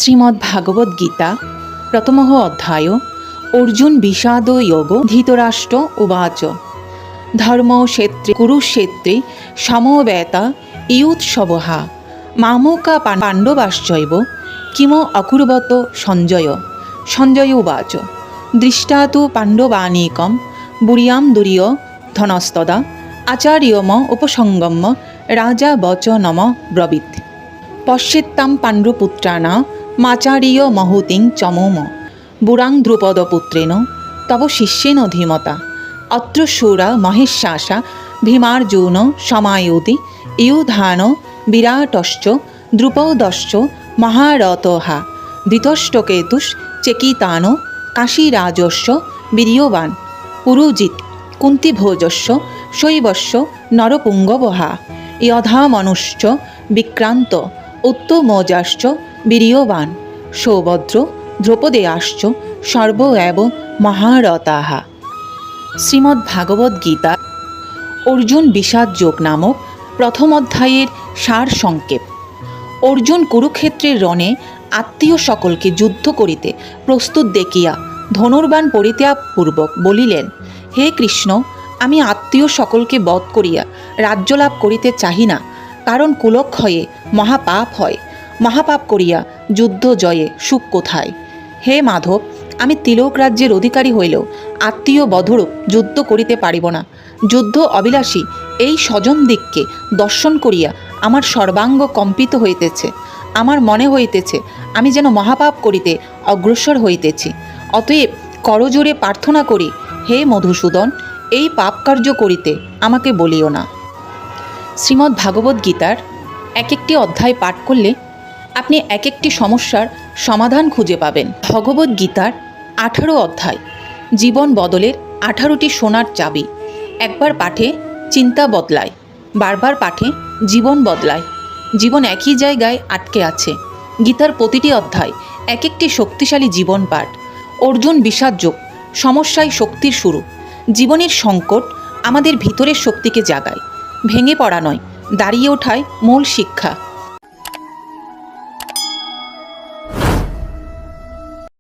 श्रीमद्भागवद्गीता प्रथमः अध्याय अर्जुन विषाद योग धृतराष्ट्र उवाच धर्मक्षेत्रे कुरुक्षेत्रे समवेता युत्सवः मामका पाण्डवाश्चैव किम अकुर्वत सञ्जय सञ्जय उवाच दृष्टा तु पाण्डवानीकं बुर्यां दुर्य धनस्तदा आचार्यम उपसंगम्य राजा वचनम ब्रवीत् पश्येत्तां पाण्डुपुत्राणां माचार्य महतीं चमोम बुरां द्रुपदपुत्रेण तव शिष्येन धीमता अत्र शूरा महेशासा भीमार्जुन समायुधि युधान विराटश्च द्रुपदश्च महारथः धृतराष्ट्रकेतुश्चेकितानो काशीराजस्य वीर्यवान् पुरुजित् कुन्तीभोजस्य शैवस्य नरपुङ्गवः यधामनुश्च विक्रान्त उत्तमोजाश्च वीर्यवान् सौभद्र द्रौपदेयाश्च सर्व एव महारथाः। श्रीमद्भागवद्गीता अर्जुन विषाद योग नामक प्रथम अध्यायेर सार संक्षेप। अर्जुन कुरुक्षेत्रेर रणे आत्मीय सकलके युद्ध करिते प्रस्तुत देखिया धनुर्बाण परित्यागपूर्वक बलिलेन, हे कृष्ण, आमी आत्मीय सकलके बध करिया राज्य लाभ करिते चाहि ना, कारण कुलक्षये महापाप हय। महापाप करिया युद्ध जये सुख कोथाय? हे माधव, आमी तिलक राज्येर अधिकारी हইলেও आत्मीय बधरूप युद्ध करिते पारिब ना। युद्ध अभिलाषी এই স্বজনদিগকে দর্শন করিয়া আমার সর্বাঙ্গ কম্পিত হইতেছে। আমার মনে হইতেছে আমি যেন মহাপাপ করিতে অগ্রসর হইতেছি। অতএব করজোরে প্রার্থনা করি, হে মধুসূদন, এই পাপ কার্য করিতে আমাকে বলিও না। শ্রীমদ্ ভাগবত গীতার এক একটি অধ্যায় পাঠ করলে আপনি এক একটি সমস্যার সমাধান খুঁজে পাবেন। ভগবত গীতার 18 অধ্যায় জীবন বদলের 18টি সোনার চাবি। একবার পাঠে চিন্তা বদলায়, বারবার পাঠে জীবন বদলায়। জীবন একই জায়গায় আটকে আছে। গীতার প্রতিটি অধ্যায় এক একটি শক্তিশালী জীবন পাঠ। অর্জুন বিষাদ যোগ, সমস্যায় শক্তির শুরু। জীবনের সংকট আমাদের ভিতরের শক্তিকে জাগায়, ভেঙে পড়া নয়, দাঁড়িয়ে ওঠায় মূল শিক্ষা।